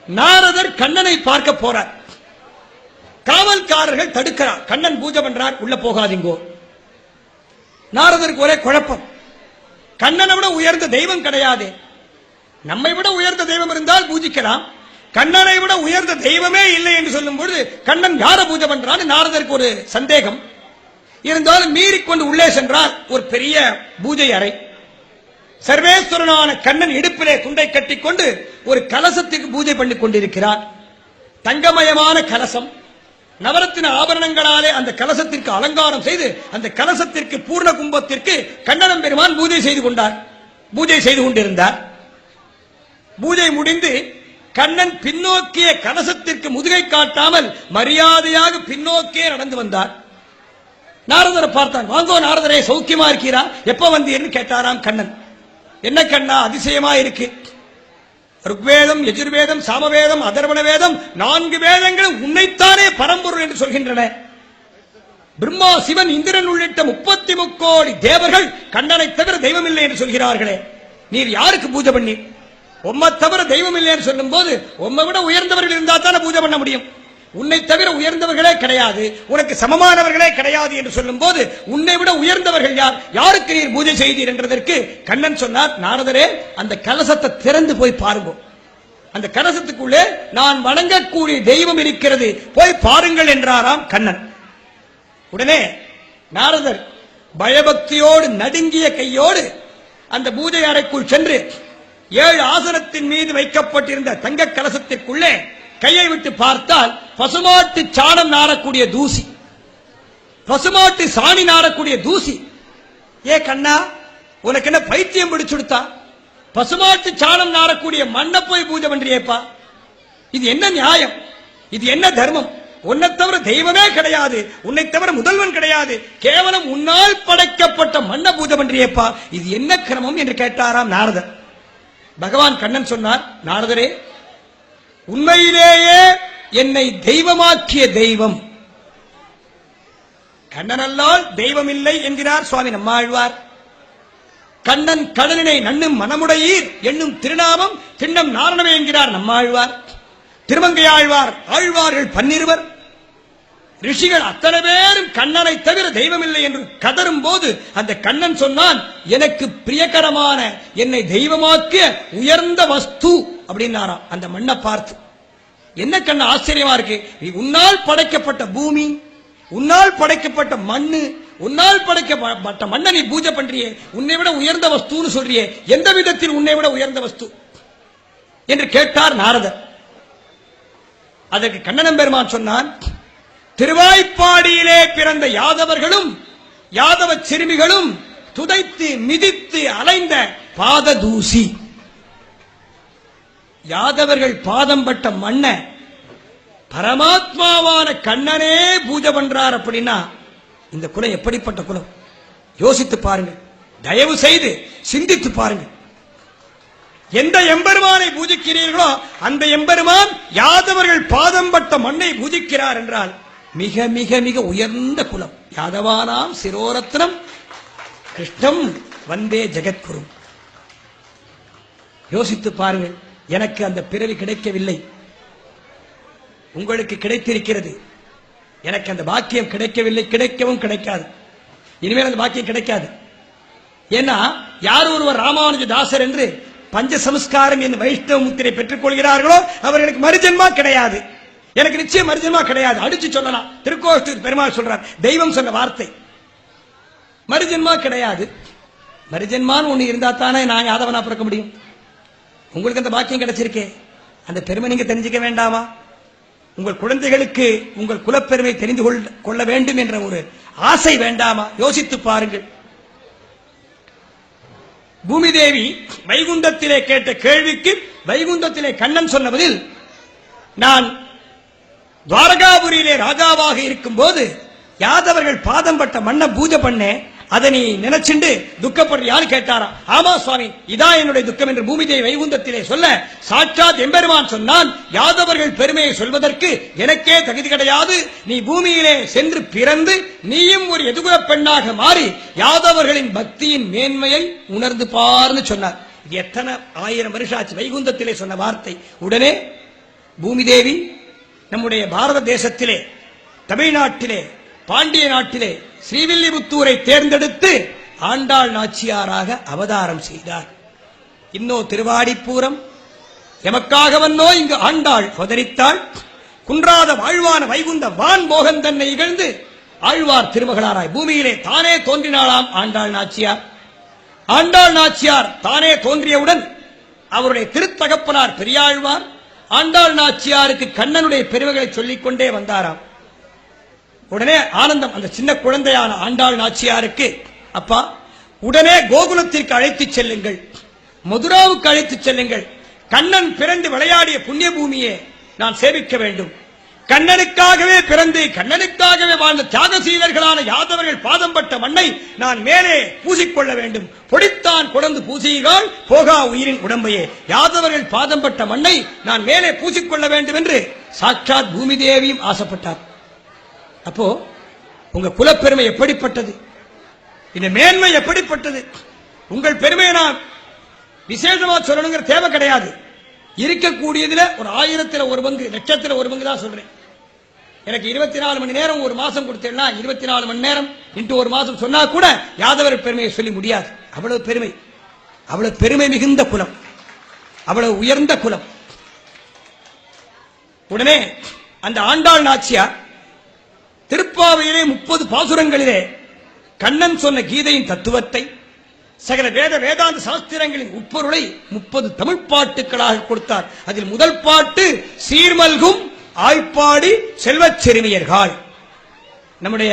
நாரதர் கண்ணனை பார்க்க போறார். காவல்காரர்கள் தடுக்கிறார். கண்ணன் பூஜை பண்றார், உள்ள போகாதீங்கோ. நாரதருக்கு ஒரே குழப்பம். கண்ணனை விட உயர்ந்த தெய்வம் கிடையாது. நம்மை விட உயர்ந்த தெய்வம் இருந்தால் பூஜிக்கலாம். கண்ணனை விட உயர்ந்த தெய்வமே இல்லை என்று சொல்லும் பொழுது கண்ணன் யார பூஜை பண்றான்னு நாரதருக்கு ஒரு சந்தேகம் இருந்தாலும் மீறிக்கொண்டு உள்ளே சென்றால் ஒரு பெரிய பூஜை அறை. சர்வேஸ்வரனான கண்ணன் இடுப்பிலே துண்டை கட்டிக்கொண்டு ஒரு கலசத்துக்கு பூஜை பண்ணி கொண்டிருக்கிறார். தங்கமயமான கலசம், நவரத்தின ஆபரணங்களாலே அந்த கலசத்திற்கு அலங்காரம் செய்து அந்த கலசத்திற்கு பூர்ண கும்பத்திற்கு கண்ணனம் பெருமான் பூஜை செய்து கொண்டார். பூஜை செய்து கொண்டிருந்தார். பூஜை முடிந்து கண்ணன் பின்னோக்கிய கலசத்திற்கு முதுகை காட்டாமல் மரியாதையாக பின்னோக்கியே நடந்து வந்தார். நாரதரை பார்த்தான். வாங்கோ நாரதரே, சௌக்கியமா இருக்கிறா, எப்ப வந்தீர்னு கேட்டாராம் கண்ணன். என்ன கண்ணா அதிசயமா இருக்கு, ருக்வேதம், யஜுர்வேதம், சாமவேதம், அதர்வண வேதம் 4 வேதங்களும் உன்னைத்தானே பரம்பொருள் என்று சொல்கின்றன. பிரம்மா, சிவன், இந்திரன் உள்ளிட்ட 33 கோடி தேவர்கள் கண்ணனை தவிர தெய்வம் இல்லை என்று சொல்கிறார்களே, நீர் யாருக்கு பூஜை பண்ணி? உம்மை தவிர தெய்வம் இல்லை என்று சொல்லும் போது உம்மை விட உயர்ந்தவர்கள் இருந்தா தானே பூஜை பண்ண முடியும். உன்னை தவிர உயர்ந்தவர்களே கிடையாது, உனக்கு சமமானவர்களே கிடையாது என்று சொல்லும் போது உன்னை விட உயர்ந்தவர்கள் யார்? யாருக்கு நீர் பூஜை செய்தீர் என்றதற்கு கண்ணன் சொன்னார், நாரதரே, அந்த கலசத்தை திறந்து போய் பாருங்க. அந்த கலசத்துக்குள்ளே நான் வணங்கக்கூடிய தெய்வம் இருக்கிறது, போய் பாருங்கள் என்றாராம் கண்ணன். உடனே நாரதர் பயபக்தியோடு நடுங்கிய கையோடு அந்த பூஜை அறைக்குள் சென்று 7 ஆசனத்தின் மீது வைக்கப்பட்டிருந்த தங்க கலசத்திற்குள்ளே கையை விட்டு பார்த்தால் பசுமாட்டு சாணம் நாரக்கூடிய தூசி, பசுமாட்டு சாணி நாரக்கூடிய தூசி. ஏ கண்ணா, உனக்கு என்ன பைத்தியம் பிடிச்சுடுத்தா? பசுமாட்டு சாணம் நாரக்கூடிய மண்ணை போய் பூஜை பண்றியேப்பா, இது என்ன நியாயம்? இது என்ன தர்மம்? உன்னை தவிர தெய்வமே கிடையாது, உன்னை தவிர முதல்வன் கிடையாது, கேவலம் உன்னால் படைக்கப்பட்ட மண்ணை பூஜை பண்றியேப்பா, இது என்ன கிரமம் என்று கேட்டாராம் நாரதர். பகவான் கண்ணன் சொன்னார், நாரதரே, உண்மையிலேயே என்னை தெய்வமாக்கிய தெய்வம் கண்ணனல்லால் தெய்வம் இல்லை என்கிறார் சுவாமி நம்மாழ்வார். கண்ணன் கடலினை நண்ணும் மனமுடையீர் என்னும் திருநாமம் திண்ணம் நாரணமே என்கிறார் நம்மாழ்வார். திருமங்கையாழ்வார், ஆழ்வார்கள் 12 ரிஷிகள் அத்தனை பேரும் கண்ணனை தவிர தெய்வம் இல்லை என்று கதரும் போது அந்த கண்ணன் சொன்னான், எனக்கு பிரியகரமான என்னை தெய்வமாக்கிய உயர்ந்த வஸ்து அப்படின்னாராம். அந்த மண்ணை பார்த்து என்ன கண்ண ஆச்சரியமா இருக்கு, உன்னால் படைக்கப்பட்ட பூமி, உன்னால் படைக்கப்பட்ட மண்ணு, உன்னால் படைக்கப்பட்ட மண்ணை நீ பூஜை பண்றியே, உன்னை விட உயர்ந்த வஸ்துன்னு சொல்றியே, எந்த விதத்தில் உன்னை விட உயர்ந்த வஸ்து என்று கேட்டார் நாரதர். அதற்கு கண்ணனம் பெருமான் சொன்னான், திருவாய்ப்பாடியிலே பிறந்த யாதவர்களும் யாதவ சிறுமிகளும் துதைத்து மிதித்து அலைந்த பாத தூசி. யாதவர்கள் பாதம் பட்ட மண்ண பரமாத்மாவான கண்ணனே பூஜை பண்றார் அப்படின்னா இந்த குலம் எப்படிப்பட்ட குலம்? யோசித்து பாருங்க, தயவு செய்து சிந்தித்து பாருங்க. எந்த எம்பெருமானை பூஜிக்கிறீர்களோ அந்த எம்பெருமான் யாதவர்கள் பாதம் பட்ட மண்ணை பூஜிக்கிறார் என்றால் மிக மிக மிக உயர்ந்த குலம். யாதவானாம் சிரோரத்னம் கிருஷ்ணம் வந்தே ஜெகத்குரு. யோசித்து பாருங்கள். எனக்கு அந்த பிறவி கிடைக்கவில்லை, உங்களுக்கு கிடைத்திருக்கிறது. எனக்கு அந்த பாக்கியம் கிடைக்கவில்லை, கிடைக்கவும் கிடைக்காது. இனிமேல் அந்த பாக்கியம் கிடைக்காது. ஏன்னா யார் ஒருவர் ராமானுஜ தாசர் என்று பஞ்ச சம்ஸ்காரம் என்று வைஷ்ணவ முத்திரை பெற்றுக் கொள்கிறார்களோ அவர்களுக்கு மறுஜன்மா கிடையாது. எனக்கு நிச்சயம் மறுஜன்மா கிடையாது. அடிச்சு சொல்லலாம். திருக்கோஷ்டூர் பெருமாள் சொல்றார், தெய்வம் சொன்ன வார்த்தை, மறுஜன்மா கிடையாது. மறுஜன்மான்னு ஒண்ணு இருந்தா தானே நான் யாதவனா பிறக்க முடியும். உங்களுக்கு அந்த பாக்கியம் கிடைச்சிருக்கே, அந்த பெருமை நீங்க தெரிஞ்சுக்க வேண்டாமா? உங்கள் குழந்தைகளுக்கு உங்கள் குலப்பெருமை தெரிந்து கொள்ள வேண்டும் என்ற ஒரு ஆசை வேண்டாமா? யோசித்து பாருங்கள். பூமி தேவி வைகுண்டத்திலே கேட்ட கேள்விக்கு வைகுண்டத்திலே கண்ணன் சொன்ன பதில், நான் துவாரகாபுரியிலே ராஜாவாக இருக்கும் போது யாதவர்கள் பாதம் பட்ட மண்ணை பூஜை பண்ணேன், அதை நீ நினைச்சுண்டு துக்கப்படுறியான்னு கேட்டாராம். ஆமா சுவாமி, இதான் என்னுடைய துக்கம் என்று பூமிதேவி வைகுந்தத்திலே சொல்ல சாட்சாத் எம்பெருமான் சொன்னான், யாதவர்கள் பெருமையை சொல்வதற்கு எனக்கே தகுதி கிடையாது. நீ பூமியிலே சென்று பிறந்து நீயும் ஒரு எதுகுல பெண்ணாக மாறி யாதவர்களின் பக்தியின் மேன்மையை உணர்ந்து பார்னு சொன்னார். இது எத்தனை 1000 வருஷம் ஆச்சு வைகுந்தத்திலே சொன்ன வார்த்தை. உடனே பூமிதேவி நம்முடைய பாரத தேசத்திலே, தமிழ்நாட்டிலே, பாண்டிய நாட்டிலே ஸ்ரீவில்லிபுத்தூரை தேர்ந்தெடுத்து ஆண்டாள் நாச்சியாராக அவதாரம் செய்தார். இன்னோ திருவாடிப்பூரம் எமக்காகவன்னோ இங்கு ஆண்டாள் அவதரித்தாள். குன்றாத வாழ்வான வைகுந்த வான் போகன் தன்னை இகழ்ந்து ஆழ்வார் திருமகளாராய் பூமியிலே தானே தோன்றினாளாம் ஆண்டாள் நாச்சியார். ஆண்டாள் நாச்சியார் தானே தோன்றியவுடன் அவருடைய திருத்தகப்பனார் பெரியாழ்வார் ஆண்டாள் நாச்சியாருக்கு கண்ணனுடைய பெருமைகளை சொல்லிக் கொண்டே வந்தாராம். உடனே ஆனந்தம் அந்த சின்ன குழந்தையான ஆண்டாள் நாச்சியாருக்கு, அப்பா உடனே கோகுலத்திற்கு அழைத்துச் செல்லுங்கள், மதுராவுக்கு அழைத்துச் செல்லுங்கள். கண்ணன் பிறந்து விளையாடிய புண்ணிய பூமியை நான் சேவிக்க வேண்டும். கண்ணனுக்காகவே பிறந்து கண்ணனுக்காகவே வாழ்ந்த தியாகசீலர்களான யாதவர்கள் பாதம் பட்ட மண்ணை நான் மேலே பூசிக்கொள்ள வேண்டும். பொடித்தான் கொடந்து பூசிகள் போகா உயிரின் உடம்பையே, யாதவர்கள் பாதம் பட்ட மண்ணை நான் மேலே பூசிக்கொள்ள வேண்டும் என்று சாட்சாத் பூமி தேவியும் ஆசைப்பட்டார். அப்போ உங்க குலப்பெருமை எப்படிப்பட்டது, இந்த மேன்மை எப்படிப்பட்டது? உங்கள் பெருமையை நான் விசேஷமா சொல்லணுங்கிற தேவை கிடையாது. இருக்கக்கூடியதுல ஒரு 1000ல் 1 பங்கு, லட்சத்தில் 1 பங்கு தான் சொல்றேன். எனக்கு 24 மணி நேரம் ஒரு மாசம் கொடுத்தேன்னா 24 மணி நேரம் இன்று ஒரு மாசம் சொன்னா கூட யாதவர் பெருமையை சொல்லி முடியாது. அவ்வளவு பெருமை, அவ்வளவு பெருமை மிகுந்த குலம், அவ்வளவு உயர்ந்த குலம். உடனே அந்த ஆண்டாள் நாச்சியார் திருப்பாவையிலே 30 பாசுரங்களிலே கண்ணன் சொன்ன கீதையின் தத்துவத்தை, சகல வேதாந்த சாஸ்திரங்களின் உட்பொருளை 30 தமிழ் பாட்டுகளாக கொடுத்தார். அதில் முதல் பாட்டு சீர்மல்கும் ஆய்ப்பாடி செல்வச் சிறுமியர்கள். நம்முடைய